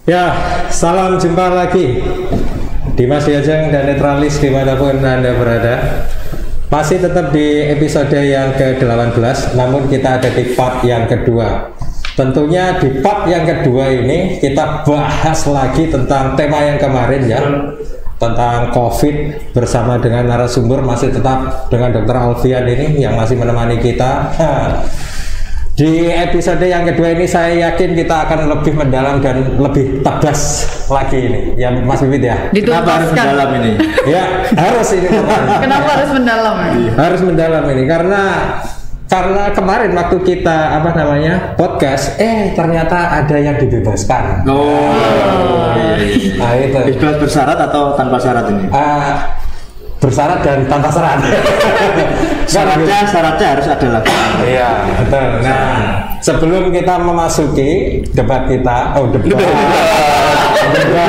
Ya, salam jumpa lagi Dimas Wiajeng dan Netralis dimanapun Anda berada. Masih tetap di episode yang ke-18, namun kita ada di part yang kedua. Tentunya di part yang kedua ini kita bahas lagi tentang tema yang kemarin ya, tentang COVID bersama dengan narasumber masih tetap dengan Dr. Alfian ini yang masih menemani kita. Di episode yang kedua ini saya yakin kita akan lebih mendalam dan lebih tegas lagi ini, ya Mas Bibit ya. Kenapa harus mendalam ini? Ya harus ini. Kenapa harus mendalam? Harus mendalam ini karena kemarin waktu kita podcast, ternyata ada yang dibebaskan. Nah itu. Bebas bersyarat atau tanpa syarat ini? Bersyarat dan tanpa syarat. Syaratnya harus ada lah. Iya, betul. Nah, sebelum kita memasuki debat kita, Enggak,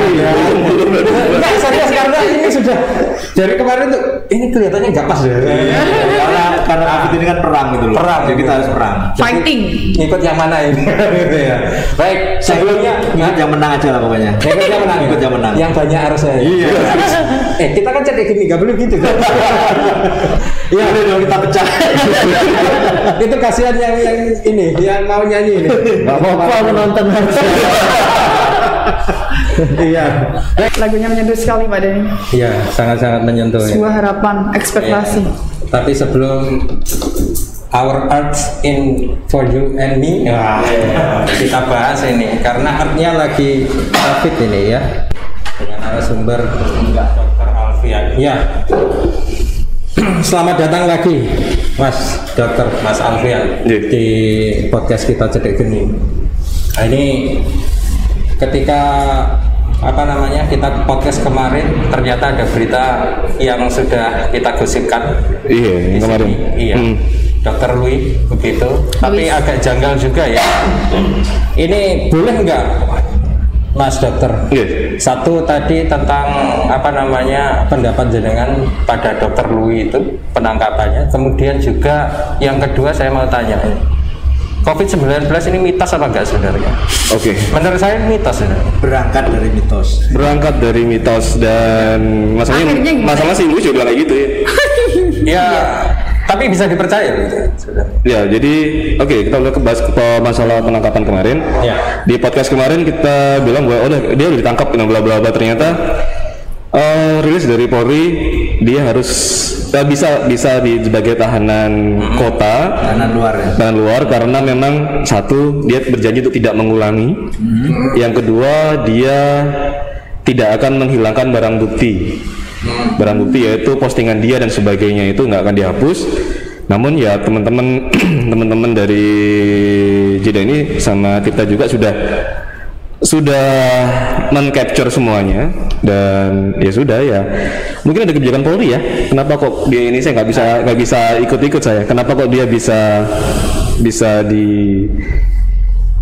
serius karena ini sudah dari kemarin tuh ini kelihatannya nggak pas deh. Karena COVID ini kan perang gitu loh. Perang, jadi kita harus perang. Fighting. Ikut yang mana ini? Ya. Baik, sebelumnya ikut yang menang aja lah pokoknya. Ikut yang menang. Ikut yang menang. Yang banyak harusnya. Iya. Kita kan cek gini, nggak boleh gitu kan? Iya, udah kita pecah. Itu kasihan yang ini, yang mau nyanyi ini. Nggak apa-apa menonton. Iya. Lagunya menyentuh sekali Pak Denny. Iya, sangat-sangat menyentuh. Sebuah harapan, ekspektasi. Ya. Tapi sebelum Our Earth in for you and me, kita bahas ini karena artnya lagi COVID ini ya. Dengan narasumber Dr. Alfian. Ya. Selamat datang lagi Mas Dr. Mas Alfian di podcast kita Cedek Geni. Nah, ini ketika kita podcast kemarin ternyata ada berita yang sudah kita gosipkan. Iya, kemarin. Iya. Dokter Louis begitu. Tapi agak janggal juga ya. Ini boleh nggak Mas Dokter? Satu tadi tentang pendapat jenengan pada Dokter Louis itu penangkapannya. Kemudian juga yang kedua saya mau tanya COVID-19 ini mitos apa enggak sebenarnya? Oke. Menurut saya mitos sebenarnya. Berangkat dari mitos dan masalah sih juga bilang kayak gitu ya. Ya, tapi bisa dipercaya gitu. Ya, jadi kita udah bahas masalah penangkapan kemarin. Ya. Di podcast kemarin kita bilang bahwa dia udah ditangkap bla bla bla, ternyata rilis dari Polri dia harus bisa sebagai tahanan kota, tahanan luar karena memang satu dia berjanji untuk tidak mengulangi, yang kedua dia tidak akan menghilangkan barang bukti yaitu postingan dia dan sebagainya itu nggak akan dihapus. Namun ya teman-teman dari Jeda ini sama kita juga sudah men-capture semuanya dan ya sudah ya mungkin ada kebijakan Polri ya, kenapa kok dia ini saya nggak bisa ikut saya, kenapa kok dia bisa di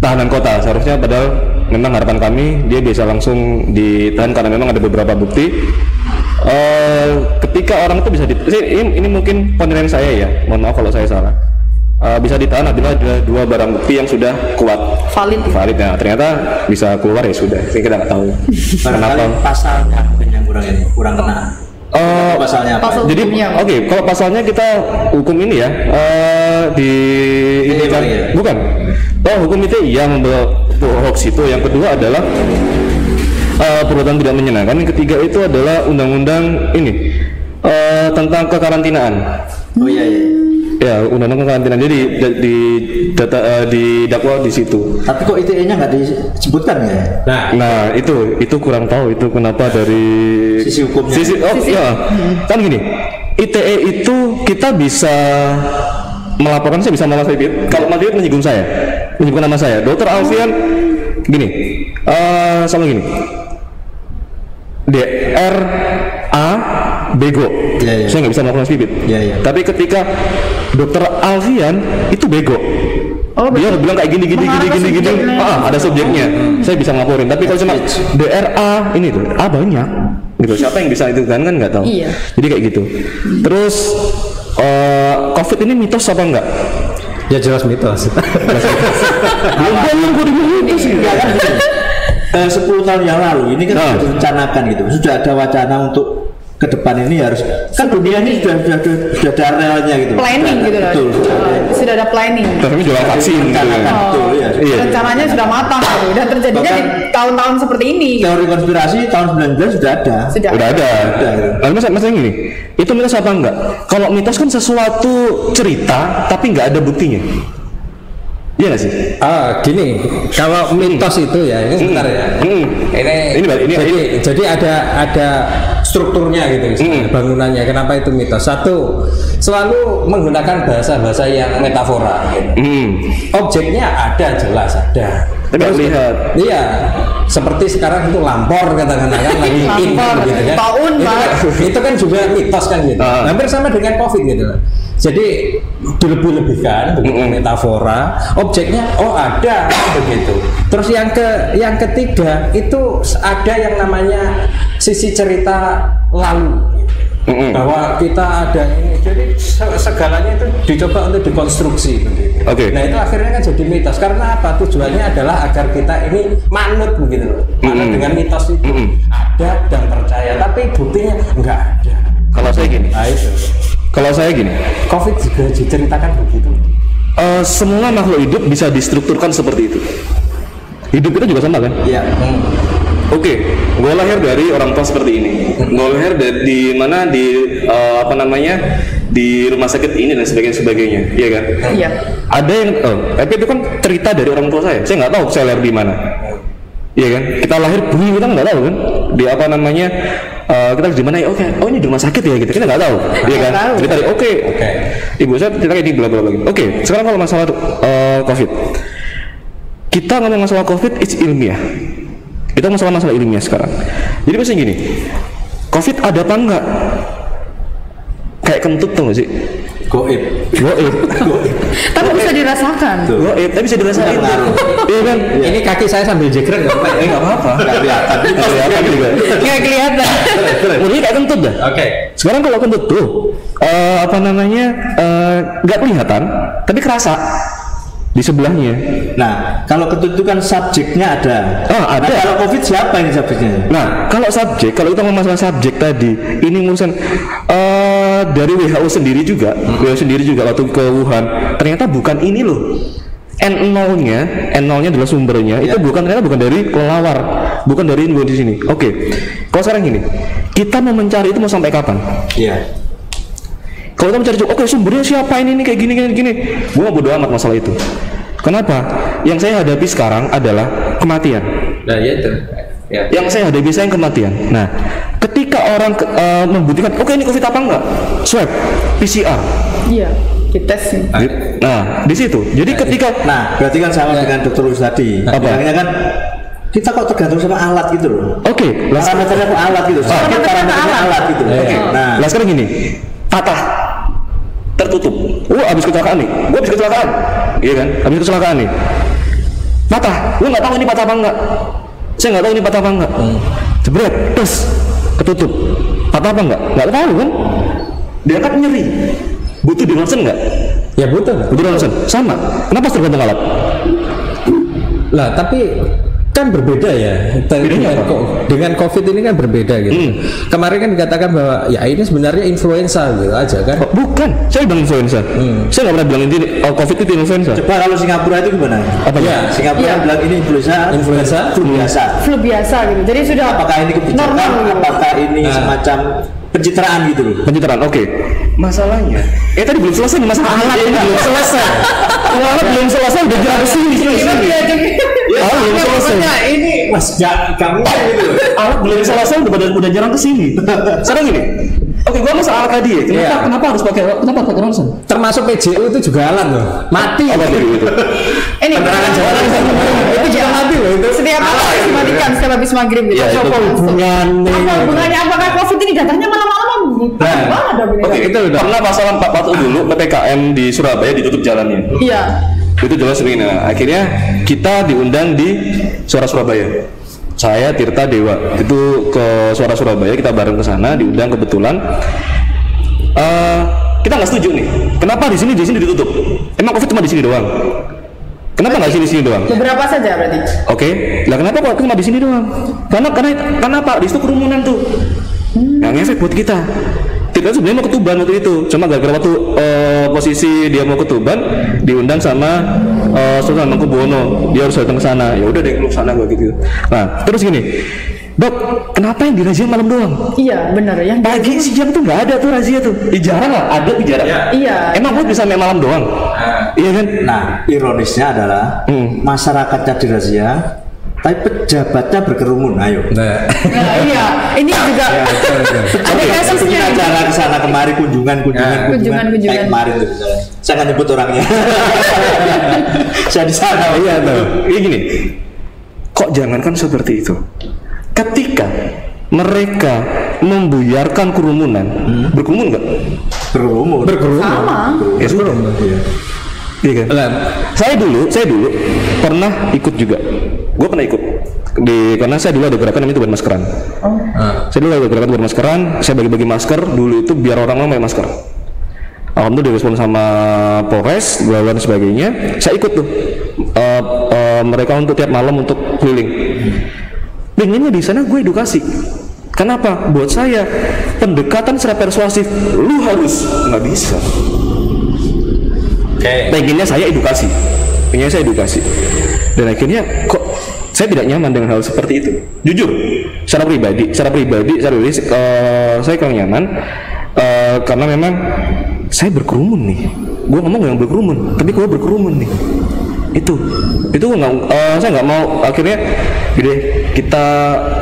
tahanan kota, seharusnya padahal memang harapan kami dia bisa langsung ditahan karena memang ada beberapa bukti. Ketika orang itu bisa ini mungkin penilaian saya ya, mohon maaf kalau saya salah. Bisa ditahan apabila ada dua barang bukti yang sudah kuat valid ya, ternyata bisa keluar ya sudah, kita nggak tahu kenapa pasalnya yang kurang kena. Pasalnya apa? Pasal jadi kalau pasalnya kita hukum ini ya bukan hukum itu ya membawa hoax itu, yang kedua adalah perbuatan tidak menyenangkan, yang ketiga itu adalah undang-undang ini tentang kekarantinaan. Ya, undang-undang karantina jadi didakwa di situ. Tapi kok ITE-nya nggak disebutkan ya? Nah itu kurang tahu itu kenapa dari sisi hukumnya. Kan gini, ITE itu kita bisa melaporkan, saya bisa melaporkan Mas Bibit. Kalau Mas Bibit menyebutkan nama saya, Dr. Alfian, gini, sama gini. DRA bego. Saya nggak bisa melakukan Mas Bibit. Tapi ketika Dokter Alfian itu bego. Dia bilang kayak gini. Ada subjeknya. Saya bisa ngelaporin. Tapi kalau cuma DRA ini tuh, banyak. Gitu. Siapa yang bisa itu kan nggak tahu. Iya. Jadi kayak gitu. Terus COVID ini mitos apa enggak? Ya jelas mitos. Belum gue mitos. 10 tahun yang lalu ini kan sudah direncanakan gitu, sudah ada wacana untuk ke depan ini harus kan dunia ini sudah ada relnya gitu. Planning gitu loh. Betul. Sudah ada planning. Tapi jual vaksin gitu. Betul ya. Iya. Rencananya sudah matang gitu. Dan terjadinya Bahkan di tahun-tahun seperti ini. Teori konspirasi tahun 19 sudah ada. Udah ada. Lalu masalahnya gini, itu mitos apa enggak? Kalau mitos kan sesuatu cerita tapi nggak ada buktinya. Iya nggak sih? Gini, kalau mitos itu ya, ini sebentar ya. Jadi ada strukturnya gitu, misalnya, bangunannya. Kenapa itu mitos? Satu, selalu menggunakan bahasa-bahasa yang metafora. Gitu. Objeknya ada, jelas ada. Tapi harus lihat. Iya, seperti sekarang itu lampor katakanlah kan lagi in gitu kan. Tahun, itu kan juga mitos kan gitu. Hampir sama dengan COVID gitu loh. Jadi dilebih-lebihkan dengan metafora, objeknya ada begitu. Terus yang ketiga itu ada yang namanya sisi cerita lalu. Bahwa kita ada ini, jadi segalanya itu dicoba untuk dikonstruksi begitu. Nah itu akhirnya kan jadi mitos. Karena apa? Tujuannya adalah agar kita ini manut begitu loh. Manut dengan mitos itu ada dan percaya, tapi buktinya enggak ada. Kalau saya gini, Kalau saya gini, COVID juga diceritakan begitu. Semua makhluk hidup bisa distrukturkan seperti itu. Hidup kita juga sama kan? Iya. Oke, gue lahir dari orang tua seperti ini. Gue lahir di mana di rumah sakit ini dan sebagainya, iya kan? Iya. Ada yang, tapi itu kan cerita dari orang tua saya. Saya nggak tahu saya lahir di mana. Iya kan? Kita lahir bumi kita nggak tahu kan? Di kita di mana ya? Oh ini di rumah sakit ya gitu. Kita nggak tahu, iya kan? Cerita dari ibu saya cerita kayak bla bla bla. Oke, sekarang kalau masalah COVID, kita ngomong masalah COVID it's ilmiah. Kita masalah ilmiah sekarang. Jadi biasanya gini, COVID ada apa enggak? Kayak kentut tuh nggak sih? Goib. Tapi bisa dirasakan. Goib, tapi bisa dirasain. Iya kan? Ini kaki saya sambil jegrek nggak apa-apa? Nggak apa-apa. Nggak kelihatan juga. Nggak kelihatan. Ini kayak kentut dah. Sekarang kalau kentut tuh nggak kelihatan, tapi kerasa di sebelahnya. Nah, kalau kentut itu kan subjeknya ada. Ada. Nah, kalau COVID siapa ini subjeknya? Nah, kalau kita ngomong masalah subjek tadi, ini urusan dari WHO sendiri juga waktu ke Wuhan, ternyata bukan ini loh. N0-nya adalah sumbernya, itu ternyata bukan dari kelelawar, bukan dari Indonesia sini. Oke. Kalau sekarang gini, kita mau mencari itu mau sampai kapan? Iya. Kalau kita mencari, sumbernya siapa ini kayak gini. Gue nggak bodo amat masalah itu. Kenapa? Yang saya hadapi sekarang adalah kematian. Nah ya itu. Ya. Yang saya hadapi saya kematian. Nah, ketika orang membuktikan, ini COVID apa enggak? Swab, PCR. Iya, dites sih. Nah, di situ. Jadi ketika, berarti kan sama dengan dokter Lus tadi. Bilangnya kan kita kok tergantung sama alat gitu loh. Parameternya kok alat gitu. Parameternya alat gitu. Nah, sekarang gini, patah, tertutup. Habis kecelakaan nih. Gue habis kecelakaan. Iya kan? Habis kecelakaan nih. Patah. Gue nggak tahu ini patah apa enggak. Saya nggak tahu ini patah apa enggak. Jebret, terus ketutup. Patah apa enggak? Nggak tahu kan? Dia kan nyeri. Butuh di ronsen nggak? Ya butuh ronsen. Sama. Kenapa tergantung alat? Lah tapi kan berbeda ya dengan COVID ini kan berbeda gitu. Kemarin kan dikatakan bahwa ya ini sebenarnya influenza gitu aja kan? Bukan, saya bilang influenza. Saya nggak pernah bilang ini COVID itu influenza. Coba kalau Singapura itu gimana? Singapura bilang ini influenza flu biasa gitu. Jadi sudah. Apakah ini kebijakan? Apakah ini semacam pencitraan gitu loh? Pencitraan, oke. Masalahnya, tadi belum selesai nih masalah alat ini belum selesai. Alat belum selesai udah jalan sini. Alat belum selesai. Ini mas kamu gitu. Alat belum selesai udah jalan ke sini. Sekarang gini. Oke, gua masalah alat tadi ya. Kenapa harus pakai ronsen? Termasuk PJU itu juga alat loh. Mati gitu. Ini penerangan jalan itu juga mati loh itu. Setiap harus dimatikan setiap habis maghrib gitu. Apa hubungannya? Apakah COVID ini datangnya malam-malam? Oke, itu pernah masalah 4 waktu dulu PPKM di Surabaya ditutup jalannya. Iya. Itu jelas begini. Akhirnya kita diundang di Suara Surabaya. Saya Tirta Dewa itu ke Suara Surabaya, kita bareng ke sana, diundang kebetulan. Kita nggak setuju nih. Kenapa di sini ditutup? Emang COVID cuma di sini doang? Kenapa nggak sih di sini doang? Beberapa saja berarti. Oke, lah kenapa kok cuma di sini doang? Karena apa? Di situ kerumunan tuh, yang ngefek buat kita. Kita sebenarnya mau ke Tuban waktu itu, cuma gara-gara waktu posisi dia mau ke Tuban, diundang sama Sultan Hamengkubuwono, dia harus datang ke sana. Ya udah deh, lu sana gua gitu. Nah, terus gini, Dok, kenapa yang dirazia malam doang? Iya, benar ya. Pagi siang tuh nggak ada tuh razia tuh. Jarang lah, ada jarang. Iya. Emang buat bisa main malam doang? Iya kan? Nah, ironisnya adalah masyarakatnya dirazia, tapi pejabatnya berkerumun. Ayo. Nah, Iya, ini juga ada kasusnya. Kita jalan ke sana kemari kunjungan. Kayak kemarin tuh misalnya. Saya nggak nyebut orangnya. Saya di sana. Iya tuh. Ini gini. Kok jangankan seperti itu? Ketika mereka membuyarkan kerumunan, berkerumun nggak? Berkerumun. Sama. Ya sudah. Iya kan? Saya dulu pernah ikut juga. Gue pernah ikut karena saya dulu ada gerakan namanya Tuban Maskeran. Saya dulu ada gerakan Tuban Maskeran. Saya bagi-bagi masker dulu itu biar orang pakai masker. Alhamdulillah direspon sama Polres dan sebagainya. Saya ikut tuh mereka untuk tiap malam untuk keliling. Pengennya di sana gue edukasi. Kenapa? Buat saya pendekatan secara persuasif lu harus nggak bisa. Pengennya saya edukasi. Dan akhirnya kok saya tidak nyaman dengan hal seperti itu. Jujur, secara pribadi, saya kurang nyaman karena memang saya berkerumun nih. Gue ngomong yang berkerumun, tapi gue berkerumun nih. Itu saya nggak mau. Akhirnya gede, kita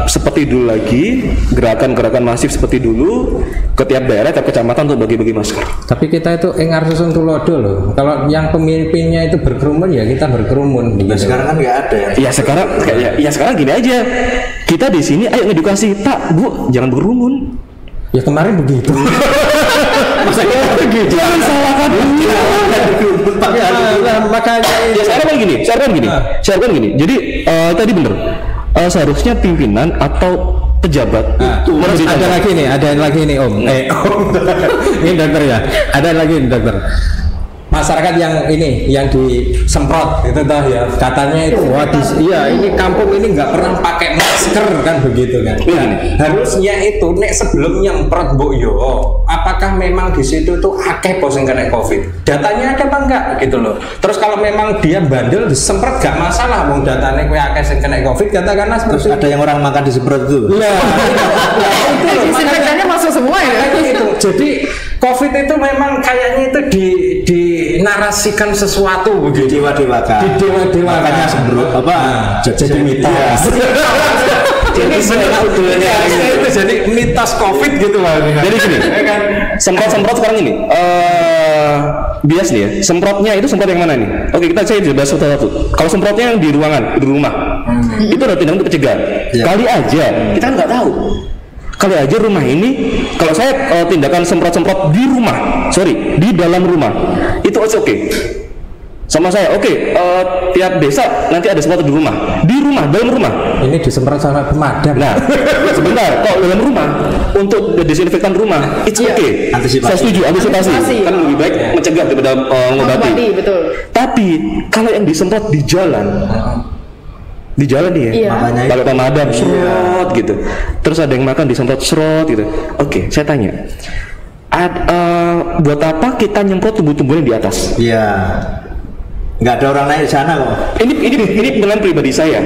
seperti dulu lagi, gerakan masif seperti dulu ke tiap daerah, tiap kecamatan untuk bagi-bagi masker. tapi kita itu engar susun tulodo loh. Kalau yang pemimpinnya itu berkerumun ya kita berkerumun. Nah, sekarang kan nggak ada ya. Sekarang gini aja. Kita di sini ayo ngedukasi, Pak, Bu, jangan berkerumun. Ya kemarin begitu. Masa kita begitu? Jangan salahkan. Makanya Ya saya kan gini. Jadi tadi bener. Seharusnya pimpinan atau pejabat itu ada lagi nih Om. Ini dokter ya. Ada lagi nih dokter. Masyarakat yang disemprot itu toh ya, katanya itu ini kampung ini nggak pernah pakai masker kan begitu kan. Harusnya itu nek sebelum nyemprot mbok yo, apakah memang di situ tuh akeh bos yang kena COVID? Datanya ada apa enggak gitu loh. Terus kalau memang dia bandel disemprot gak masalah, wong datanya kowe akeh yang kena COVID katakanlah seperti ada yang orang makan disemprot itu. Iya. Itu loh, Disinfektannya masuk semua ya. itu. Jadi COVID itu memang kayaknya itu dinarasikan sesuatu begitu. Didewa-dewakan. Makanya semprot jadi mitos. Jadi mitos COVID gitu lah. Jadi gini, semprot sekarang ini bias nih ya. Semprotnya itu semprot yang mana nih? Oke, saya bahas satu-satu. Kalau semprotnya yang di rumah, itu ada tindakan untuk pencegahan. Kali aja kita nggak tahu. Kali aja rumah ini, kalau saya tindakan semprot-semprot di dalam rumah, itu oke. Sama saya, tiap desa nanti ada semprot di rumah, dalam rumah. Ini disemprot sama pemadam. Nah, sebentar, kalau dalam rumah untuk desinfektan rumah, it's okay. Antisipasi. Saya setuju, antisipasi. Kan lebih baik mencegah daripada mengobati. Betul. Tapi kalau yang disemprot di jalan nih ya, pakai pemadam serot gitu. Terus ada yang makan disemprot serot gitu. Oke, saya tanya, buat apa kita nyemprot tumbuh-tumbuhan di atas? Iya. Nggak ada orang naik di sana kok. Ini pengalaman pribadi saya.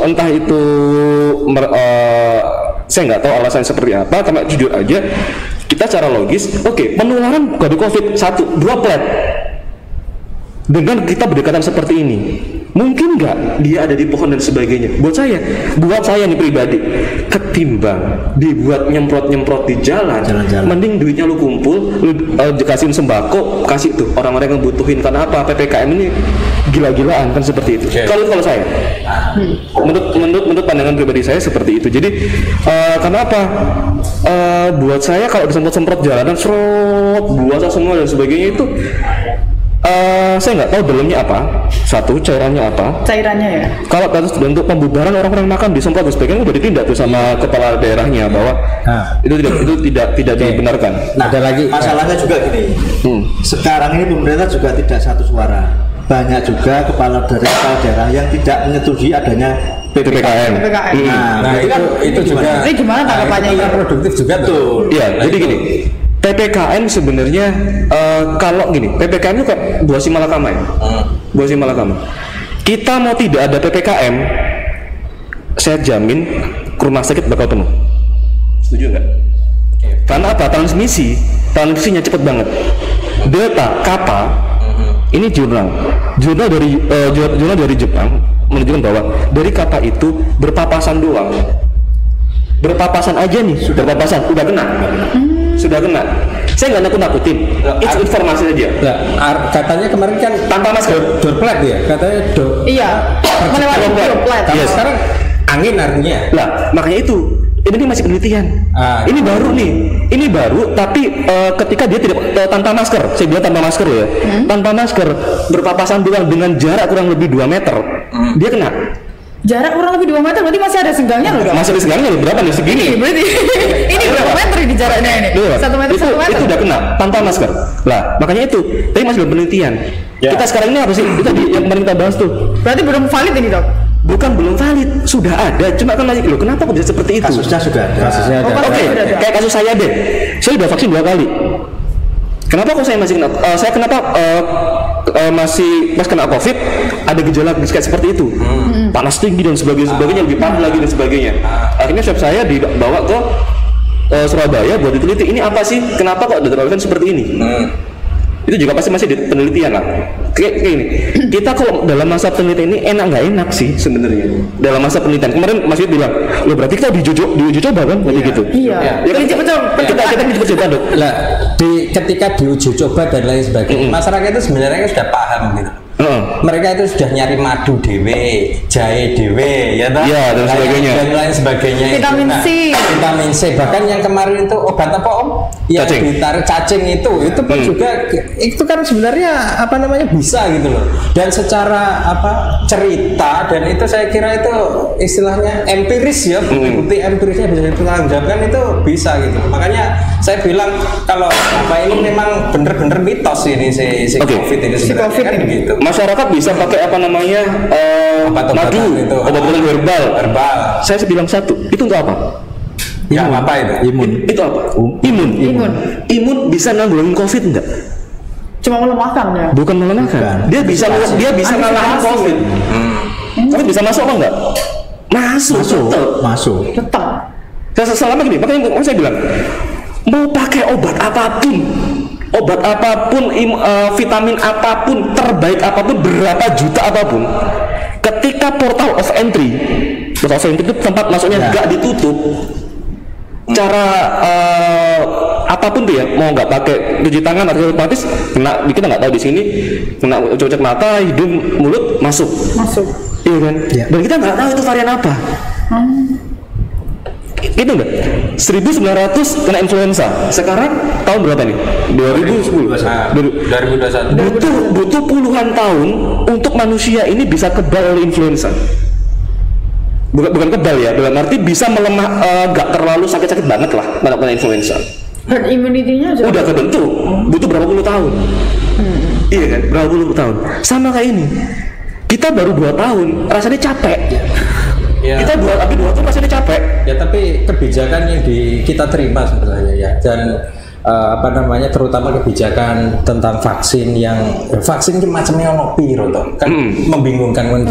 Entah itu saya nggak tahu alasan seperti apa. Karena jujur aja, kita secara logis, penularan COVID 1 droplet dengan kita berdekatan seperti ini. Mungkin nggak dia ada di pohon dan sebagainya. Buat saya nih pribadi, ketimbang dibuat nyemprot di jalan. Mending duitnya lu kumpul, lu kasihin sembako, kasih tuh orang-orang yang butuhin. Karena apa? PPKM ini gila-gilaan kan seperti itu. Kalau saya, menurut pandangan pribadi saya seperti itu. Jadi karena apa? Buat saya kalau disemprot jalanan, serot, buasa semua dan sebagainya itu Saya nggak tahu dalamnya apa, satu cairannya apa. Cairannya ya. Kalau kasus untuk pembubaran orang-orang makam disemprot dan sebagainya udah ditindak tuh sama kepala daerahnya bahwa itu tidak dibenarkan. Nah, ada lagi masalahnya juga gini. Sekarang ini pemerintah juga tidak satu suara. Banyak juga kepala daerah yang tidak menyetujui adanya PPKM. Nah, itu juga. Ini gimana tanggapannya? Itu produktif juga tuh. Iya, jadi gini. PPKM sebenarnya kalau gini, PPKM itu kayak buah si malakama ya. Buah si malakama. Kita mau tidak ada PPKM, saya jamin rumah sakit bakal penuh. Setuju nggak? Karena apa? Transmisinya cepet banget. Delta, Kappa, ini jurnal dari Jepang menunjukkan bahwa dari Kappa itu berpapasan doang. Berpapasan aja nih, berpapasan udah kena. Sudah kena. Saya nggak nakut-nakutin. Itu informasi aja. Katanya kemarin kan tanpa masker. Droplet ya, katanya Iya. Melewati droplet. Iya. Sekarang angin artinya. Lah, makanya itu. Ini masih penelitian. Ini baru nih. Ini baru, tapi ketika dia tidak tanpa masker, saya bilang tanpa masker loh ya. Tanpa masker, berpapasan doang dengan jarak kurang lebih 2 meter, dia kena. Jarak kurang lebih 2 meter, berarti masih ada senggangnya loh. Masih ada senggangnya berapa nih segini? Berarti ini berapa meter di jaraknya ini? 1 meter, 1 meter. Itu udah kena tanpa masker. Lah, makanya itu. Tapi masih belum penelitian. Kita sekarang ini harus itu tadi yang kemarin kita bahas tuh. Berarti belum valid ini, Dok? Bukan belum valid, sudah ada. Cuma kan lagi loh, kenapa kok bisa seperti itu? Kasusnya sudah ada. Oke, kayak kasus saya deh. Saya udah vaksin 2 kali. Kenapa kok saya masih kena? Saya kenapa masih pas kena COVID ada gejala kayak seperti itu, panas tinggi dan sebagainya, lebih parah lagi dan sebagainya. Akhirnya swab saya dibawa ke Surabaya buat diteliti. Ini apa sih? Kenapa kok ada terlalu seperti ini? Itu juga pasti masih di penelitian lah. Kayak ini. Kita kalau dalam masa penelitian ini nggak enak sih sebenarnya. Dalam masa penelitian kemarin Mas Yud bilang, lo berarti kita diuji coba kan? Tadi gitu. Iya. Ya kan kita diuji coba dok. Lah, ketika diuji coba dan lain sebagainya, masyarakat itu sebenarnya sudah paham gitu. Mereka itu sudah nyari madu dewe, jahe dewe, ya toh? Iya, dan sebagainya. Dan lain sebagainya. Vitamin C. Bahkan yang kemarin itu obat apa Om? Yang ditarik cacing itu pun juga itu kan sebenarnya apa namanya bisa gitu loh. Dan secara cerita dan itu saya kira itu istilahnya empiris ya, bukti empirisnya bisa dipertanggungjawabkan itu bisa gitu. Makanya saya bilang kalau ini memang bener-bener mitos ini si COVID ini sebenarnya kan begitu. Masyarakat bisa pakai apa namanya madu, obat-obatan herbal. Saya bilang satu, itu untuk apa? Ya apa itu? Itu apa? Imun bisa nanggulangin COVID enggak? Cuma melemahkan ya? Bukan melemahkan. Dia bisa ngalahin COVID. COVID bisa masuk apa enggak? Masuk. Tetap. Saya selama gini, makanya saya bilang mau pakai obat apapun, vitamin apapun, terbaik apapun, berapa juta apapun, ketika portal of entry itu tempat masuknya nggak ditutup, cara apapun tuh ya, mau nggak pakai cuci tangan atau otomatis kena, kita nggak tahu di sini kena cocok mata, hidung, mulut masuk, iya kan? Dan kita nggak tahu itu varian apa. Itu enggak? 1900 kena influenza. Sekarang tahun berapa nih? 2010. 2021. Butuh puluhan tahun untuk manusia ini bisa kebal oleh influenza. Bukan kebal ya, dalam arti bisa melemah, gak terlalu sakit-sakit banget lah kena influenza. Herd immunity-nya udah kebentuk. Butuh berapa puluh tahun? Iya kan? Berapa puluh tahun? Sama kayak ini. Kita baru 2 tahun, rasanya capek. Ya. Kita 2 tahun rasanya capek. Ya tapi kebijakan yang kita terima sebenarnya ya, dan terutama kebijakan tentang vaksin yang vaksin macamnya ono piro toh kan membingungkan kan.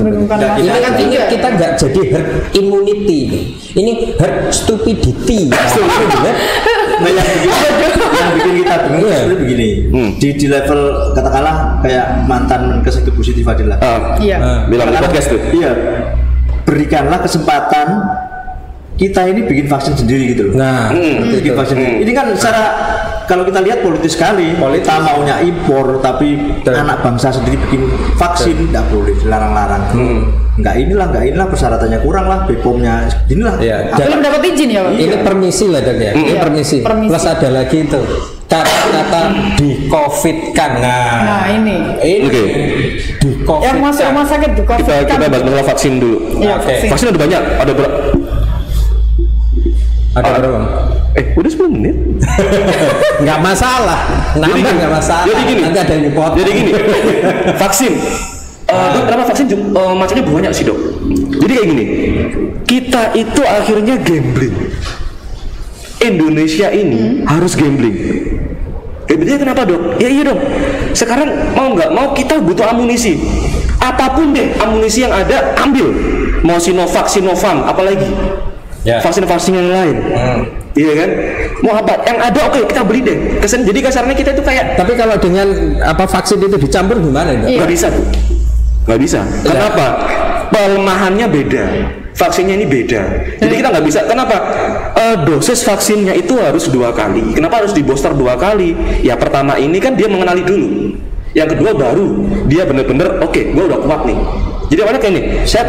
Ini kita nggak jadi herd immunity, ini herd stupidity. Yang bikin kita bingung sebenarnya begini, di level katakanlah kayak mantan Kesekjepu Siti Fadila. Bilang di podcast tuh. Iya. Berikanlah kesempatan kita ini bikin vaksin sendiri gitu loh. Bikin vaksin sendiri. Ini kan secara kalau kita lihat politis sekali. Kita maunya impor, tapi anak bangsa sendiri bikin vaksin tidak boleh, dilarang-larang. Enggak inilah persyaratannya kurang lah, BPOM-nya inilah. Belum dapat izin ya Pak? Ini permisi lah Dok ya. Ini permisi. Plus ada lagi itu kata-kata di COVID-kan. Nah, ini. Oke. Di COVID. Yang masuk rumah sakit di COVID. Kita bahas masalah vaksin dulu. Iya, Oke. Vaksin ada banyak, ada berapa? Ada berapa? Udah 10 menit. Nggak masalah. Nambah nggak masalah. Jadi gini. Nanti ada yang dipotong. Jadi gini. Vaksin. Dok, kenapa vaksin macamnya banyak sih, Dok? Jadi kayak gini. Kita itu akhirnya gambling. Indonesia ini harus gambling. Gamblingnya kenapa, Dok? Ya iya dong. Sekarang mau nggak mau kita butuh amunisi. Apapun deh amunisi yang ada ambil. Mau Sinovac, Sinovac, apalagi vaksin-vaksin yang lain. Iya kan? Mau apa? Yang ada oke, kita beli deh. Jadi kasarnya kita itu kayak. Tapi kalau dengan vaksin itu dicampur gimana? Nggak bisa tuh. Nggak bisa. Kenapa? Pelemahannya beda. Vaksinnya ini beda. Jadi kita nggak bisa. Kenapa? Dosis vaksinnya itu harus 2 kali. Kenapa harus di booster 2 kali? Ya pertama ini kan dia mengenali dulu. Yang kedua baru dia bener-bener oke, gue udah kuat nih. Jadi awalnya kayak ini. Saya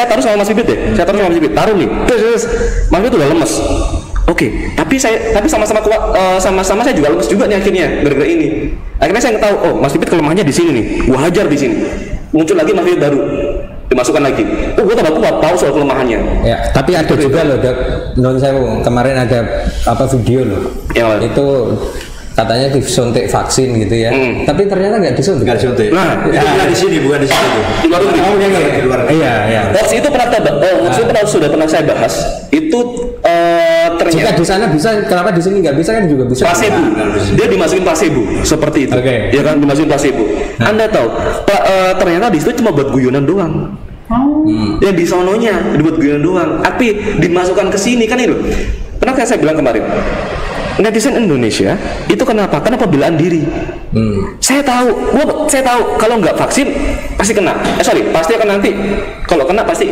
taruh sama Mas Bibit deh. Saya taruh sama Mas Bibit. Taruh nih. Terus Mas Bibit udah lemes. Oke, tapi sama-sama kuat, sama-sama saya juga lemes juga nih akhirnya gara-gara ini. Akhirnya saya tahu, oh Mas Bibit kelemahannya di sini nih. Gua hajar di sini. Muncul lagi Mas Bibit baru. Dimasukkan lagi. Oh, gue tambah kuat tahu soal kelemahannya. Ya, tapi ada juga loh, Dok. Non saya kemarin ada video loh. Itu katanya disuntik vaksin gitu ya. Tapi ternyata nggak disuntik. Nggak disuntik. Nah, itu bukan di sini, bukan di situ. Di luar negeri. Oh, di luar. Iya. Hoax itu sudah pernah saya bahas. Itu ternyata jika di sana bisa, kenapa di sini nggak bisa kan juga bisa. Placebo. Dia dimasukin placebo seperti itu. Ya kan dimasukin placebo. Anda tahu, ternyata di situ cuma buat guyonan doang. Yang di sononya dibuat guyonan doang. Tapi dimasukkan ke sini kan itu. Kenapa saya bilang kemarin? Netizen Indonesia itu kenapa? Karena pembelaan diri. Saya tahu kalau nggak vaksin pasti kena. Pasti akan nanti. Kalau kena pasti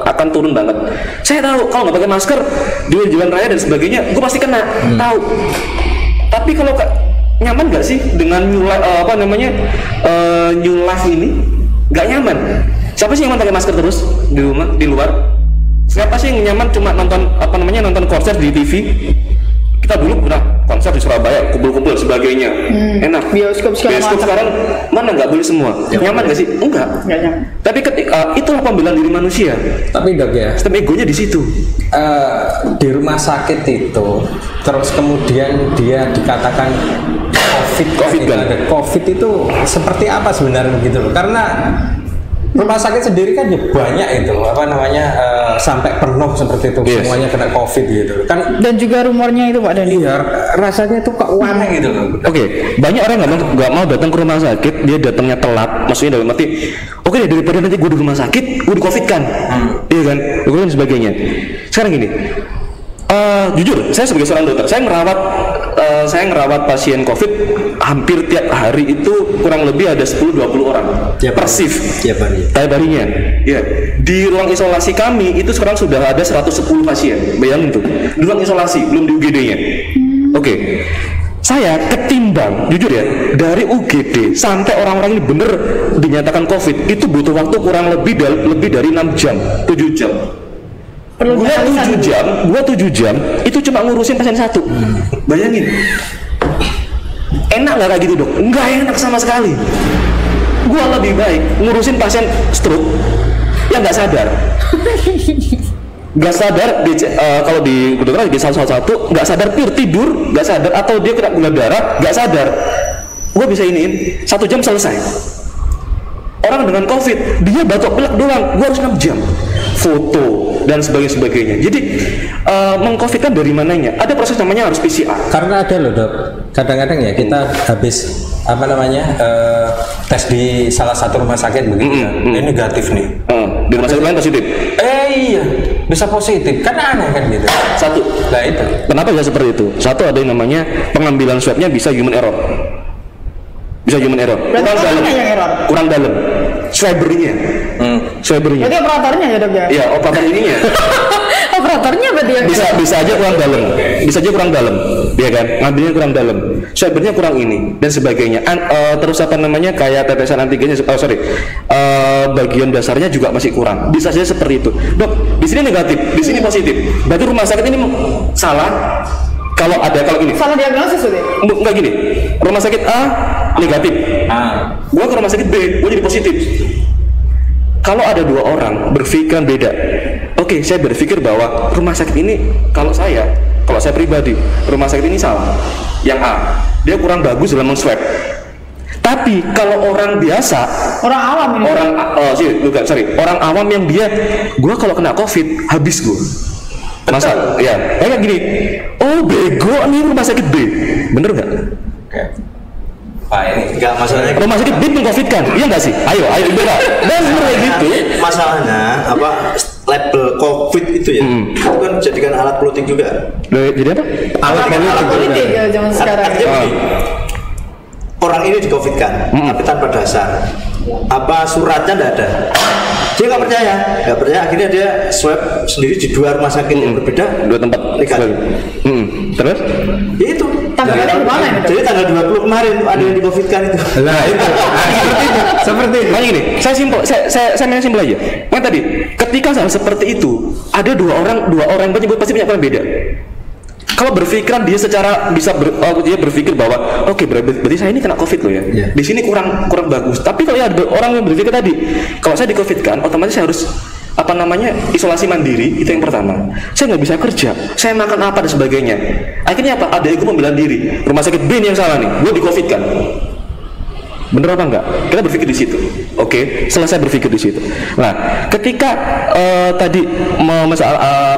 akan turun banget. Saya tahu kalau nggak pakai masker di jalan raya dan sebagainya, gue pasti kena. Tahu. Tapi kalau nyaman nggak sih dengan new life ini? Nggak nyaman. Siapa sih yang nyaman pakai masker terus di rumah, di luar? Siapa sih yang nyaman cuma nonton konser di TV? Kita dulu pernah konser di Surabaya, kumpul-kumpul sebagainya, enak. Bioskop sekarang mana nggak boleh semua. Nyaman nggak sih? Enggak nyaman. Tapi ketika itulah pembelaan diri manusia. Tapi Dok ya, sistem egonya di situ. Di rumah sakit itu, terus kemudian dia dikatakan COVID itu seperti apa sebenarnya gitu loh? Karena rumah sakit sendiri kan ya banyak itu sampai penuh seperti itu, semuanya kena COVID gitu kan. Dan juga rumornya itu Pak Dani, rasanya tuh kok aneh gitu loh. Oke, banyak orang nggak mau datang ke rumah sakit, dia datangnya telat, maksudnya dalam arti oke deh, daripada nanti gue di rumah sakit gue di COVID kan, iya kan, dan sebagainya. Sekarang gini, jujur saya sebagai seorang dokter, saya ngerawat pasien COVID hampir tiap hari itu kurang lebih ada 10-20 orang per shift tiap harinya. Ya, di ruang isolasi kami itu sekarang sudah ada 110 pasien. Bayangin tuh, di ruang isolasi belum di UGD-nya. Oke. Saya ketimbang, jujur ya, dari UGD sampai orang-orang ini bener dinyatakan COVID itu butuh waktu kurang lebih dari 6 jam, 7 jam. Gua 7 jam itu cuma ngurusin pasien satu. Bayangin. Enak nggak kayak gitu, Dok? Nggak enak sama sekali. Gua lebih baik ngurusin pasien stroke yang nggak sadar. Nggak sadar, kalau di kedokteran di satu nggak sadar tidur, nggak sadar atau dia kena gula darah, nggak sadar. Gua bisa iniin 1 jam selesai. Orang dengan COVID dia batuk pilek doang, gua harus 6 jam. Foto dan sebagainya. Jadi mengcovidkan dari mananya? Ada proses namanya harus PCR. Karena ada loh Dok. Kadang-kadang ya kita habis tes di salah satu rumah sakit begitu kan. Ini negatif nih. Di rumah sakit lain positif. Iya, bisa positif. Kan aneh kan gitu. Satu. Nah itu. Kenapa bisa seperti itu? Satu, ada yang namanya pengambilan swabnya bisa human error. Kurang dalam. Swabbernya. Jadi operatornya ya Dok ya? Iya, operator ininya. Operatornya berarti ya? Bisa aja kurang dalam. Iya kan? Ngambilnya kurang dalam. Swabbernya kurang ini dan sebagainya. Terus kayak tetesan antigennya, bagian dasarnya juga masih kurang. Bisa saja seperti itu. Dok, di sini negatif, di sini positif. Berarti rumah sakit ini salah. Kalau gini. Salah diagnosis udah. Enggak gini. Rumah sakit A negatif. Gua ke rumah sakit B, gua jadi positif. Kalau ada 2 orang berpikiran beda, oke, saya berpikir bahwa rumah sakit ini, kalau saya pribadi, rumah sakit ini salah. Yang A, dia kurang bagus dalam men-swab. Tapi kalau orang biasa, orang awam ini, orang awam yang gue kalau kena COVID habis gue. Masa, ya, kayak gini. Oh bego nih rumah sakit B, bener nggak? Pak ini enggak masalahnya rumah sakit B meng-COVID kan? Iya nggak sih? Ayo beda. Dan bener gitu. Masalahnya apa? Label COVID itu ya, itu kan jadikan alat politik juga. Jadi apa? Alat politik ya zaman sekarang. Orang ini di-COVID-kan, tapi tanpa dasar. Apa suratnya nggak ada? Dia nggak percaya. Akhirnya dia swab sendiri di 2 rumah sakit yang berbeda, 2 tempat negatif. Terus? Ya itu. Tanggalnya gimana itu? Jadi tanggal 20 kemarin ada yang di-COVID-kan itu. Nah itu. Seperti itu. Makanya gini, saya main simpel aja. Yang tadi, ketika hal seperti itu, ada 2 orang penyebut pasti punya orang beda. Kalau berpikiran dia secara dia berpikir bahwa oke, berarti saya ini kena COVID loh ya. Di sini kurang bagus. Tapi kalau ya ada orang yang berpikir tadi, kalau saya di COVID kan, otomatis saya harus isolasi mandiri, itu yang pertama. Saya nggak bisa kerja, saya makan apa dan sebagainya. Akhirnya apa? Ada ego membela diri. Rumah sakit B yang salah nih, gue di COVID kan. Bener apa enggak? Kita berpikir di situ. Oke, selesai berpikir di situ. Nah, ketika tadi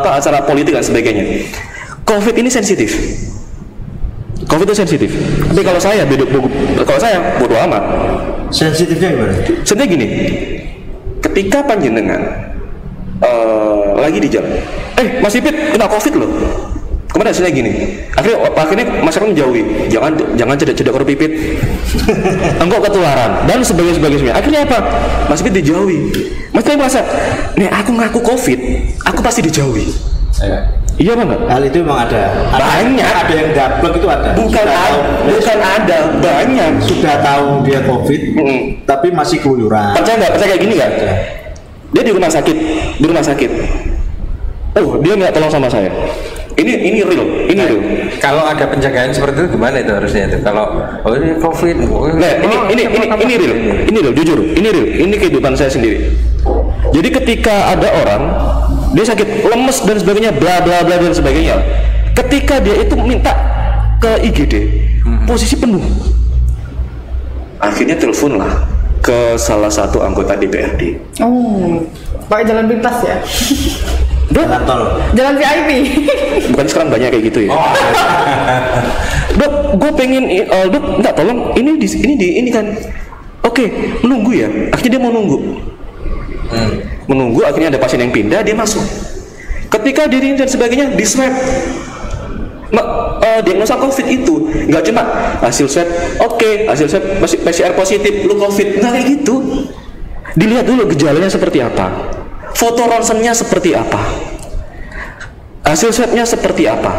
acara politik dan sebagainya. COVID ini sensitif. COVID itu sensitif. Tapi kalau saya bodo amat. Sensitifnya gimana? Sensitifnya gini. Ketika panjenengan lagi di jalan, Mas Ipit kena COVID loh. Kemudian hasilnya gini. Akhirnya masyarakat menjauhi. Jangan cedak orang Pipit. Engkau ketularan dan sebagainya. Akhirnya apa? Mas Ipit dijauhi. Mas Ipit merasa, nih aku ngaku COVID, aku pasti dijauhi. Iya bang, hal itu memang ada. Banyak. Ada yang gablek itu ada. Bukan ada, banyak. Sudah tahu dia COVID, tapi masih keluyuran. Percaya kayak gini nggak? Dia di rumah sakit. Oh, dia nggak tolong sama saya. Ini real. Kalau ada penjagaan seperti itu gimana itu harusnya itu? Kalau ini COVID. Ini real, jujur. Ini real. Ini kehidupan saya sendiri. Jadi ketika ada orang dia sakit, lemes dan sebagainya, bla bla bla dan sebagainya. Ketika dia itu minta ke IGD, posisi penuh. Akhirnya teleponlah ke salah satu anggota DPRD. Oh, pakai jalan pintas ya? Jalan tol. Jalan VIP. Bukan sekarang banyak kayak gitu ya. Dok, gue pengen, dok, enggak tolong, ini kan. Oke, menunggu ya. Akhirnya dia mau nunggu. Menunggu, akhirnya ada pasien yang pindah, dia masuk. Ketika diri dan sebagainya di swab, diagnosa COVID itu nggak cuma hasil swab, hasil swab masih PCR positif, lu COVID, nggak kayak gitu. Dilihat dulu gejalanya seperti apa, foto ronsennya seperti apa, hasil swabnya seperti apa.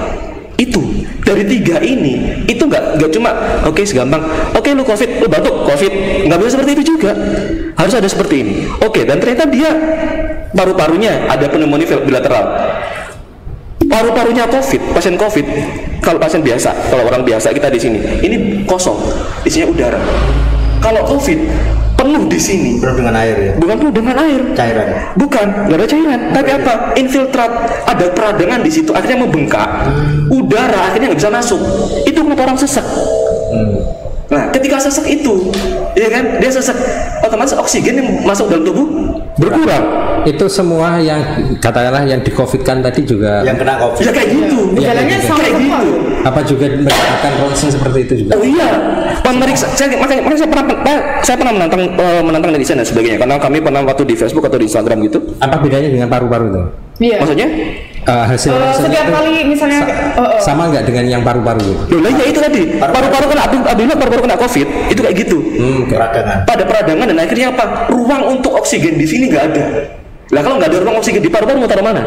Itu dari 3 ini itu nggak cuma segampang lu COVID, lu batuk COVID, nggak bisa seperti itu juga, harus ada seperti ini. Dan ternyata dia paru-parunya ada pneumonia bilateral, paru-parunya COVID, pasien COVID. Kalau pasien biasa, kalau orang biasa kita di sini ini kosong, isinya udara. Kalau COVID penuh di sini. Penuh dengan air ya? Bukan penuh dengan air. Cairan? Bukan, nggak ada cairan. Tapi apa? Infiltrat, ada peradangan di situ, akhirnya membengkak. Udara akhirnya nggak bisa masuk. Itu kenapa orang sesek. Nah, ketika sesek itu, ya kan, dia sesek, otomatis oksigen yang masuk dalam tubuh berkurang. Itu semua yang katakanlah yang di-COVID-kan tadi juga yang kena COVID. Ya kayak gitu. Gejalanya sama kayak gitu. Apa juga mendapatkan ronsen seperti itu juga? Oh iya. Pemeriksa, makanya saya pernah menantang netizen dan sebagainya. Karena kami pernah waktu di Facebook atau di Instagram gitu. Apa bedanya dengan paru-paru itu? Iya. Maksudnya? Hasil setiap kali misalnya sama nggak dengan yang paru-paru gitu? Loh, ya itu tadi. Paru-paru kena paru-paru kena COVID, itu kayak gitu. Peradangan. Pada peradangan dan akhirnya apa? Ruang untuk oksigen di sini nggak ada. Lah kalau nggak ada ruang oksigen di paru-paru mau taruh mana?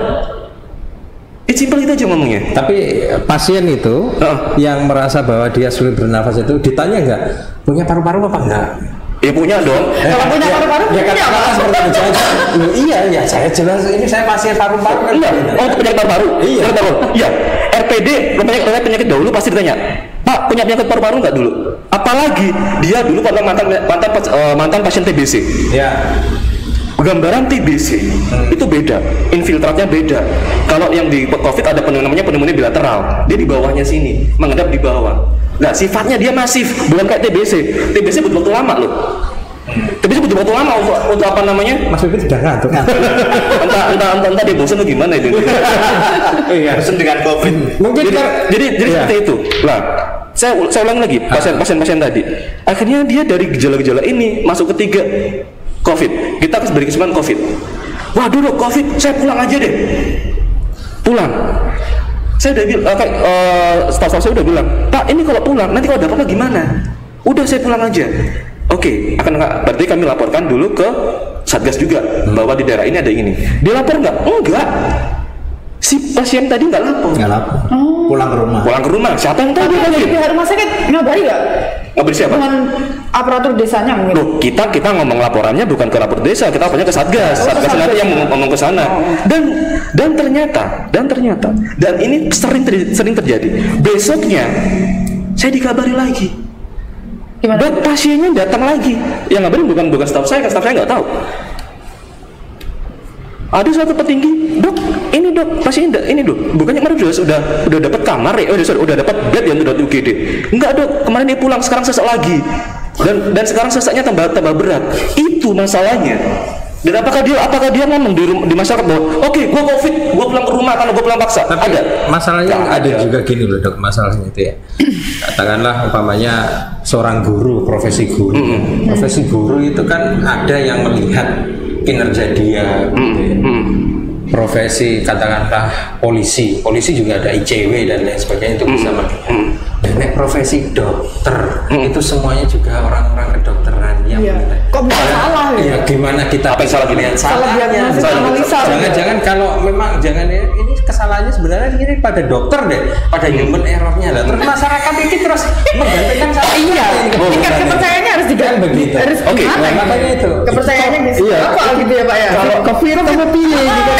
Simpel itu aja ngomongnya. Tapi pasien itu yang merasa bahwa dia sulit bernafas itu ditanya nggak punya paru-paru apa enggak? Ya punya dong. Kalau punya paru-paru, Ya kan punya apa? seperti itu aja. Loh, iya ya, saya jelas ini saya pasien paru-paru kan. Enggak. Oh, itu penyakit paru-paru. Iya. Penyakit paru. Iya. RPD, penyakit dahulu pasti ditanya, Pak, punya penyakit paru-paru nggak dulu? Apalagi dia dulu pernah mantan pasien TBC. Ya. Gambaran TBC itu beda, infiltratnya beda. Kalau yang di COVID ada namanya pneumonia bilateral, dia di bawahnya sini, menghadap di bawah. Nah, sifatnya dia masif, bukan kayak TBC. TBC butuh waktu lama loh. TBC butuh waktu lama untuk apa namanya? Mas Pipit sudah ngantuk. entah dia bosan atau gimana itu. Iya, bosan dengan COVID. Mungkin Jadi seperti itu. Lah, saya ulang lagi pasien tadi. Akhirnya dia dari gejala-gejala ini masuk ketiga COVID. Kita harus beri kesempatan COVID. Waduh dok, COVID, saya pulang aja deh. Pulang. Saya udah bilang, staff saya udah bilang, Pak, ini kalau pulang, nanti kalau ada apa-apa gimana? Udah, saya pulang aja. Oke, berarti kami laporkan dulu ke Satgas juga bahwa di daerah ini ada ini. Dia lapor nggak? Enggak. Si pasien tadi nggak lapor. Pulang ke rumah. Pulang ke rumah. Siapa yang tahu? Di pihak rumah sakit ngabari nggak? Ngabari siapa? Dengan aparatur desanya mungkin. Loh, kita ngomong laporannya bukan ke lapor desa, kita lapornya ke Satgas. Satgas nanti yang ngomong ke sana. Dan ternyata dan ini sering terjadi. Besoknya saya dikabari lagi. Gimana? Dok, pasiennya datang lagi. Yang ngabarin bukan staff saya nggak tahu. Ada suatu petinggi, dok, ini dok, pasiennya ini dok, bukannya kemarin sudah dapat kamar ya, udah dapat bed yang udah UGD. Enggak dok, kemarin dia pulang, sekarang sesak lagi, dan sekarang sesaknya tambah berat. Itu masalahnya. Dan apakah dia ngomong di masyarakat bahwa oke, gua COVID, gua pulang ke rumah karena gua pulang paksa? Tapi ada. Masalahnya ada juga gini loh dok, masalahnya itu ya. Katakanlah umpamanya seorang guru, profesi guru. Profesi guru itu kan ada yang melihat kinerja dia. Profesi katakanlah polisi juga ada ICW dan lain sebagainya itu bisa melihat. Dan profesi dokter itu semuanya juga orang-orang kedokteran yang menilai. Kok bisa salah ya? Ya gimana kita Apa yang salah melihat Salah diagnosis, analisa. Jangan kalau memang ini kesalahannya sebenarnya ini pada dokter deh, pada human errornya lah. Terus masyarakat ini terus menggantikan salah. Iya, tingkat kepercayaannya harus diganti. Begitu. Harus Oke, gimana makanya gitu? itu. Kepercayaannya gitu. Iya. Apa gitu ya Pak ya? Kalau ke virus sama pilih gitu.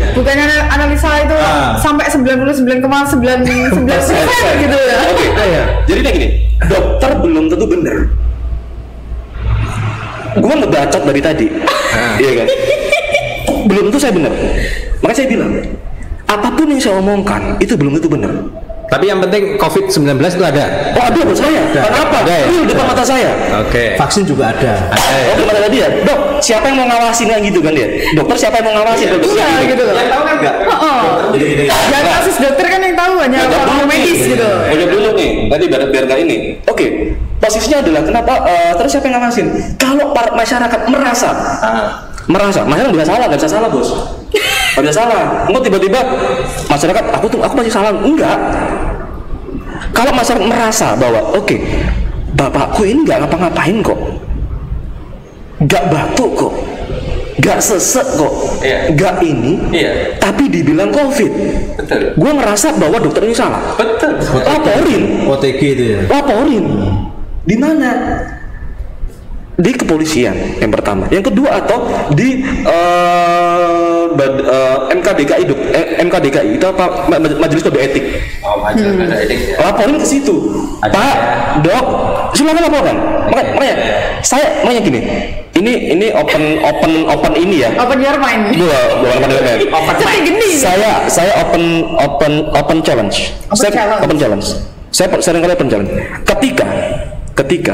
Bukannya analisa itu sampai 99,99% gitu ya. Oke, jadi kayak gini, dokter belum tentu benar. Gua ngebacot dari tadi, iya kan? Belum tentu saya benar. Makanya saya bilang, apapun yang saya omongkan itu belum tentu benar. Tapi yang penting COVID-19 itu ada. Oh, ada buat saya. Kenapa? Ada ya? Ini depan mata saya. Oke. Vaksin juga ada. Oh, depan mata dia. Dok, siapa yang mau ngawasin kan gitu kan dia? Dokter siapa yang mau ngawasin? Iya gitu loh. Yang tahu kan enggak? Yang kasus dokter kan yang tahu hanya orang medis gitu. Jawab dulu nih, tadi biar nggak ini. Oke, posisinya adalah kenapa? Terus siapa yang ngawasin? Kalau masyarakat merasa, masyarakat nggak bisa salah bos. Nggak bisa salah. Enggak tiba-tiba masyarakat, aku masih salah. Enggak. Kalau masyarakat merasa bahwa oke, bapakku ini nggak ngapa-ngapain kok, nggak batuk kok, nggak sesek kok, nggak ini, tapi dibilang COVID. Betul. Gue ngerasa bahwa dokter ini salah. Betul. Laporin. OTG itu ya. Laporin. Di mana? Di kepolisian yang pertama. Yang kedua atau di MKDKI itu apa? Majelis Kode Etik. Oh, majelis kode etik ya. Laporin ke situ. Ada Pak, Dok, silakan laporkan. Makanya saya makanya gini. Ini open ini ya. Open your mind. Bukan open mind. Jadi gini. Saya open challenge. Open challenge. Saya seringkali open challenge. Ketika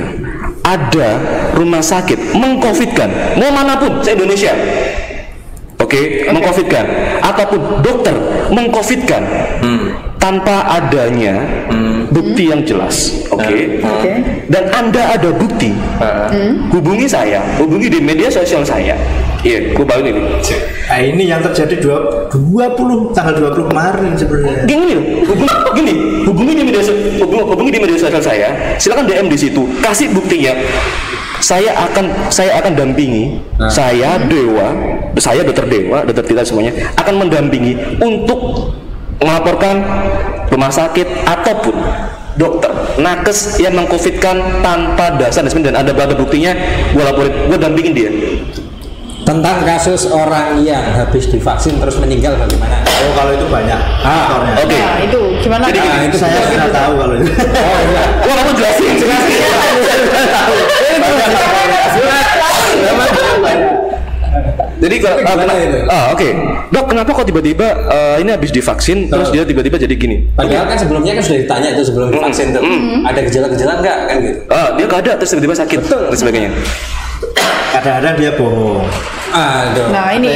ada rumah sakit mengcovidkan, mau manapun se-Indonesia, oke, mengcovidkan, ataupun dokter mengcovidkan tanpa adanya bukti yang jelas, oke, dan Anda ada bukti, hubungi saya, hubungi di media sosial saya. Iya, gue balik ini. Nah, ini yang terjadi 20 tanggal 20 kemarin sebenarnya. Hubungi di media sosial saya. Silakan DM di situ, kasih buktinya. Saya akan dampingi. Saya dokter Dewa, dokter kita semuanya akan mendampingi untuk melaporkan rumah sakit ataupun dokter nakes yang mengcovidkan tanpa dasar dan ada buktinya, gue laporin, gue dampingin dia. Tentang kasus orang yang habis divaksin terus meninggal bagaimana? Oh, kalau itu banyak. Oke. Nah, itu gimana? Jadi gini, Itu saya sudah tahu kalau itu. Oh iya. Gua kamu jelasin. Jadi kalau oke. Dok, kenapa kok tiba-tiba ini habis divaksin terus dia tiba-tiba jadi gini? Padahal kan sebelumnya kan sudah ditanya itu sebelum divaksin tuh. Ada gejala-gejala enggak kan gitu? Dia nggak ada terus tiba-tiba sakit dan sebagainya. Kadang-kadang dia bohong. Aduh. Nah ini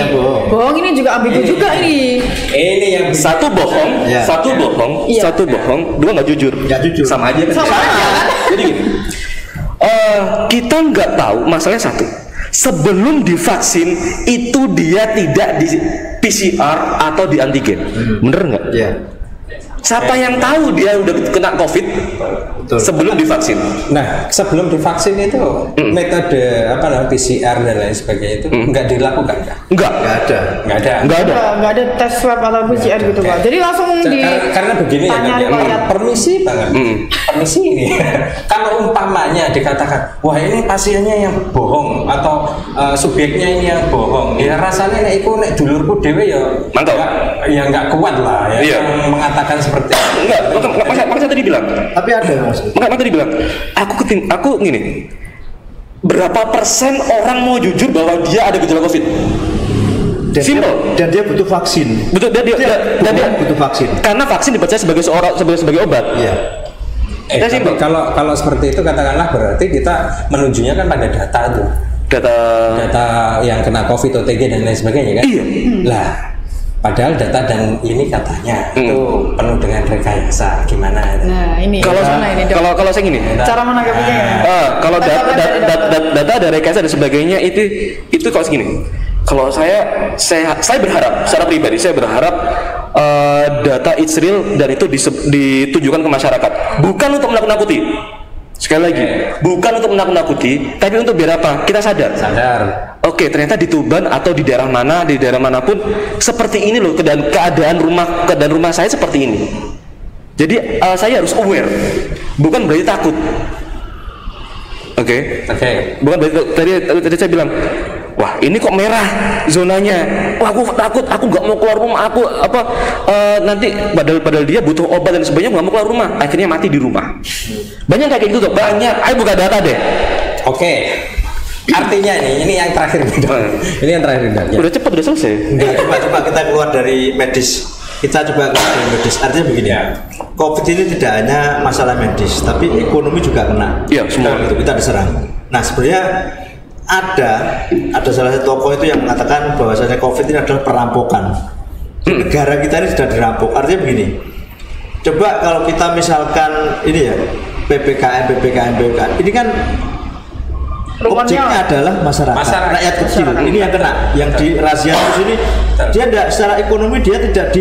bohong ini juga ambigu juga ini. Ini yang Satu bohong, Ya. satu bohong, Iya. satu bohong, dua nggak jujur. Nggak jujur. Sama aja. Sama aja kan? Jadi gini, kita nggak tahu masalahnya satu. Sebelum divaksin itu dia tidak di PCR atau di antigen, bener nggak? Iya. Siapa yang tahu dia udah kena COVID sebelum divaksin? Nah, sebelum divaksin itu metode apa namanya PCR dan lain sebagainya itu nggak dilakukan kan? Enggak, Nggak ada. Nggak ada tes swab atau PCR gitu Pak. Jadi langsung di Karena begini ya, tanya Kak, ya. riwayat. Permisi banget. Permisi ini. Kalau umpamanya dikatakan, wah ini pasiennya yang bohong atau subjeknya ini yang bohong, ya rasanya nek iku nek dulurku dhewe ya Mantap. nggak kuat lah ya Iya. yang mengatakan seperti itu. enggak. Makanya tadi bilang. Tapi ada Mas. Makanya tadi bilang, aku gini. Berapa persen orang mau jujur bahwa dia ada gejala COVID? Dan Simple. Dan dia butuh vaksin. Betul, dan dia butuh vaksin. karena vaksin dipercaya sebagai sebagai obat. Iya. Tapi simpel. kalau seperti itu katakanlah berarti kita menunjuknya kan pada data tuh. Data yang kena COVID, OTG dan lain sebagainya kan? Iya. Lah, padahal data dan ini katanya itu penuh dengan rekayasa gimana? Nah ini Kalau gimana ini Dok? kalau saya gini, Cara menanggapinya gimana? kalau data ada rekayasa dan sebagainya itu kalau segini. Kalau saya berharap secara pribadi saya berharap data it's real dan itu ditujukan ke masyarakat, bukan untuk menakut-nakuti. Sekali lagi, bukan untuk menakut-nakuti, tapi untuk biar apa? Kita sadar. Oke, ternyata di Tuban atau di daerah manapun seperti ini loh keadaan rumah saya seperti ini. Jadi saya harus aware, bukan berarti takut. Oke. Bukan berarti tadi saya bilang, wah ini kok merah zonanya, wah aku takut, aku nggak mau keluar rumah, aku nanti padahal dia butuh obat dan sebagainya, nggak mau keluar rumah, akhirnya mati di rumah. Banyak kayak gitu tuh, banyak. Ayo buka data deh. Oke. Artinya ini yang terakhir ini yang terakhir ya. Udah cepet udah selesai. Coba kita keluar dari medis. Kita coba keluar dari medis. Artinya begini ya. COVID ini tidak hanya masalah medis, tapi ekonomi juga kena. Iya, semua itu kita diserang. Nah, sebenarnya ada salah satu tokoh itu yang mengatakan bahwasanya COVID ini adalah perampokan. Negara kita ini sudah dirampok. Artinya begini. Coba kalau kita misalkan ini ya PPKM, ini kan objeknya adalah masyarakat, rakyat kecil. Ini yang kena, yang di razia terus ini dia tidak secara ekonomi dia tidak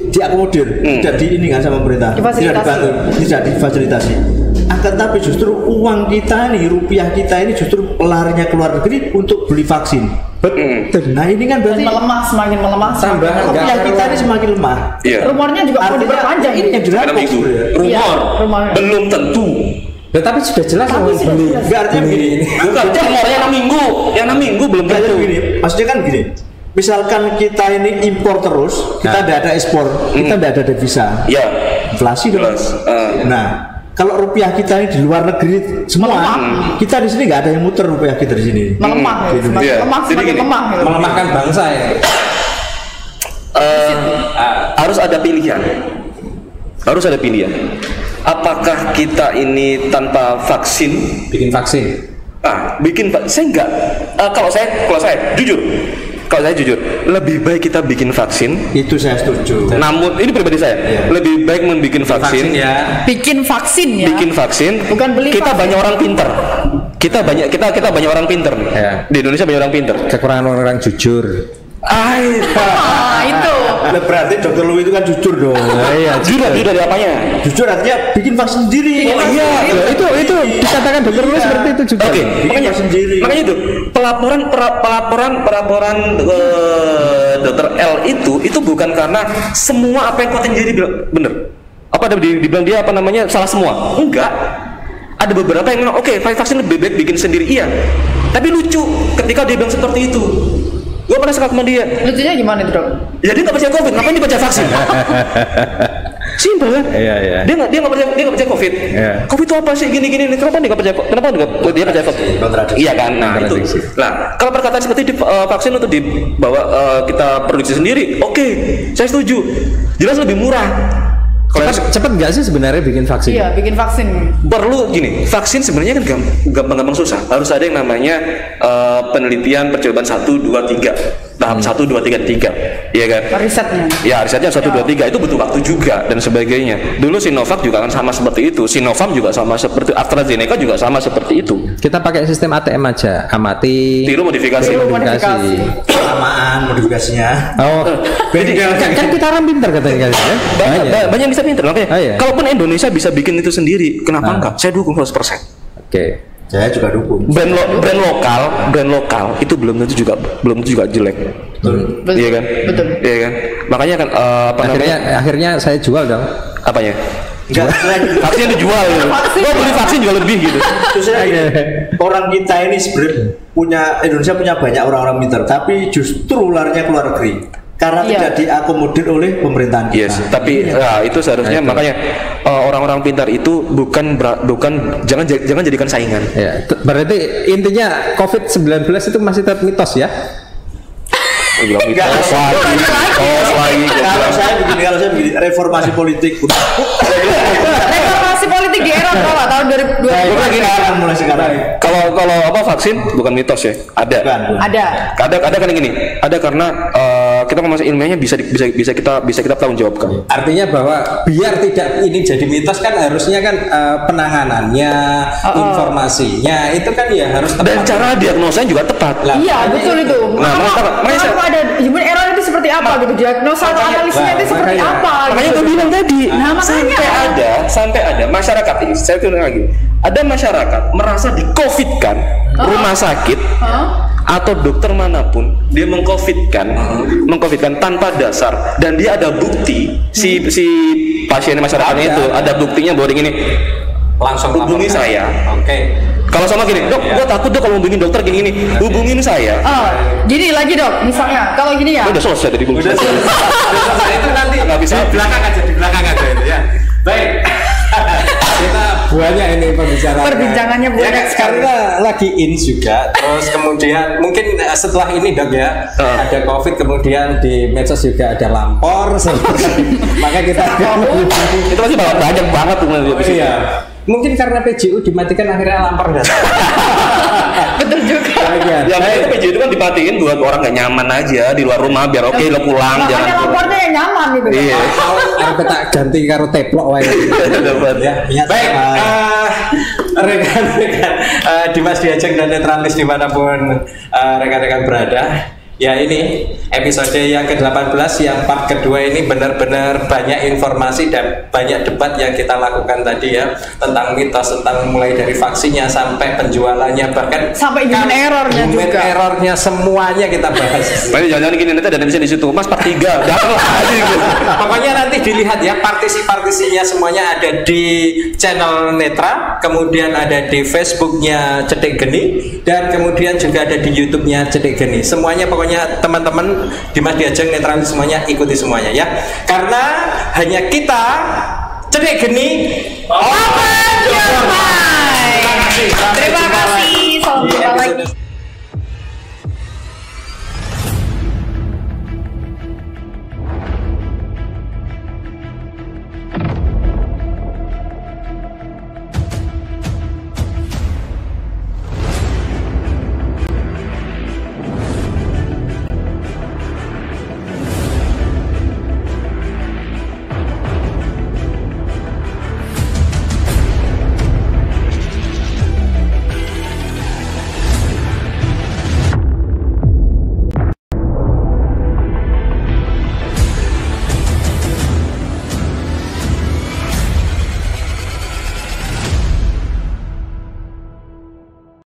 diakomodir, tidak ini kan sama pemerintah, tidak dibantu, tidak difasilitasi. Akan tapi justru uang kita ini, rupiah kita ini justru pelarinya ke luar negeri untuk beli vaksin. Betul. Nah ini kan berarti semakin melemah. Rupiah kita ini semakin lemah. Iya. Rumornya juga mau diperpanjang. Ini yang dirampok. Rumor belum tentu. Tapi sudah jelas beli. Enggak, artinya begini. Bukan rumornya 6 minggu belum tentu. Begini. Maksudnya kan begini. Misalkan kita ini impor terus, kita tidak ada ekspor, kita tidak ada devisa. Iya. Inflasi dong. Nah, kalau rupiah kita ini di luar negeri semua, kita di sini nggak ada yang muter rupiah kita di sini. Melemah, semakin lemah. Melemahkan bangsa ya. Harus ada pilihan. Apakah kita ini tanpa vaksin? Bikin vaksin. Saya enggak. Kalau saya jujur, lebih baik kita bikin vaksin. Itu saya setuju. Namun ini pribadi saya, lebih baik membikin vaksin. Bikin vaksin ya. Bikin vaksin. Bukan beli. Kita vaksin. banyak orang pinter. Kita banyak orang pinter. Ya. Di Indonesia banyak orang pinter. Kekurangan orang jujur. Itu. Berarti Dokter Louis itu kan jujur dong. Iya, Jujur dari apanya? Jujur artinya bikin vaksin sendiri. Itu dikatakan Dokter Louis seperti itu juga. Oke, makanya itu pelaporan Dokter L itu bukan karena semua apa yang kau terjadi benar. dibilang dia apa namanya salah semua? Enggak. Ada beberapa yang bilang oke, vaksin lebih baik bikin sendiri, iya. Tapi lucu ketika dia bilang seperti itu. Gue pernah sekali sama dia. Lucunya gimana itu, Dok? Ya dia nggak percaya COVID, ngapain dia percaya vaksin? Simpel kan? Iya. Dia nggak percaya COVID. COVID itu apa sih? Gini. Kenapa dia nggak percaya? Kenapa dia percaya COVID? Iya kan? Nah itu. Nah kalau perkataan seperti vaksin untuk dibawa kita produksi sendiri, oke, saya setuju. Jelas lebih murah. Cepat nggak sih sebenarnya bikin vaksin? Iya, bikin vaksin. Perlu gini, vaksin sebenarnya kan gampang susah. Harus ada yang namanya penelitian percobaan 1, 2, 3. Tahap 1, 2, 3, iya kan? Risetnya. Ya, risetnya 1, 2, 3 itu butuh waktu juga dan sebagainya. Dulu Sinovac juga kan sama seperti itu. Sinovac juga sama seperti AstraZeneca juga sama seperti itu. Kita pakai sistem ATM aja, amati. Tiru modifikasi. Samaan modifikasinya. Oh, kan kita orang pintar katanya kan? Banyak yang bisa pintar makanya. Kalaupun Indonesia bisa bikin itu sendiri, kenapa enggak? Saya dukung 100%. Oke. Saya juga dukung. Brand lokal itu belum tentu juga jelek. Betul. Iya kan? Betul. Iya kan? Makanya kan akhirnya saya jual dong. Apanya? Enggak, vaksin dijual. Gua beli vaksin juga lebih gitu. Terus orang kita ini sebenarnya Indonesia punya banyak orang-orang pintar, tapi justru larinya keluar negeri. Karena tidak diakomodir oleh pemerintahan kita. Yes, tapi itu seharusnya makanya orang-orang pintar itu bukan jangan jadikan saingan. Ya, berarti intinya COVID-19 itu masih tetap mitos ya? Kalau saya begini, reformasi politik. Reformasi politik di era berapa? Tahun 2020. Mulai sekarang. Kalau apa vaksin bukan mitos ya? Ada. Ada kan yang gini. Ada karena kita masuk ilmiahnya bisa kita tanggung jawabkan. Artinya bahwa biar tidak ini jadi mitos kan harusnya kan penanganannya, informasinya itu kan ya harus tepat. Dan cara diagnosanya juga tepat. Iya, betul itu. Makanya ada human error itu seperti apa gitu, diagnosa atau analisisnya itu seperti apa? Makanya gue bilang tadi. Sampai ada masyarakat ini. Saya tulis lagi. Ada masyarakat merasa di-COVID-kan rumah sakit atau dokter manapun dia mengcovidkan tanpa dasar dan dia ada bukti si pasien masyarakat itu ada buktinya bahwa ini langsung hubungi saya. Oke. Kalau sama gini, dok, gua takut dok kalau hubungin dokter gini, hubungin saya. Gini lagi dok, misalnya kalau gini ya. Udah selesai tadi bung. Udah selesai itu nanti nggak bisa. Di belakang aja itu ya. Baik. Kita banyak ini perbincangannya banyak karena lagi in juga. Terus kemudian mungkin setelah ini dok ya ada COVID, kemudian di medsos juga ada lampor. Maka kita itu masih banyak banget tuh nanti. Iya. Mungkin karena PJU dimatikan akhirnya lampor datang. Betul juga. Ya itu PJU itu kan dimatiin buat orang nggak nyaman aja di luar rumah biar oke lo pulang jangan. Makanya lampornya yang nyaman gitu. Iya. Harus kita ganti karo teplok wae. Ya. Baik. Rekan-rekan Dimas Diajeng dan Netralis dimanapun rekan-rekan berada. Ya ini episode yang ke-18 yang part kedua ini benar-benar banyak informasi dan banyak debat yang kita lakukan tadi ya tentang mitos, tentang mulai dari vaksinnya sampai penjualannya bahkan sampai human errornya juga. Human errornya semuanya kita bahas. Baik jangan-jangan gini nanti ada di situ Mas part 3 datang lagi gitu. Pokoknya nanti dilihat ya partisi-partisinya semuanya ada di channel Netra, kemudian ada di Facebooknya Cetek Geni dan kemudian juga ada di YouTube-nya Cetek Geni. Semuanya pokoknya teman-teman Dimas Diajeng Netralis semuanya ikuti semuanya ya karena hanya kita Cetek Geni Terima kasih.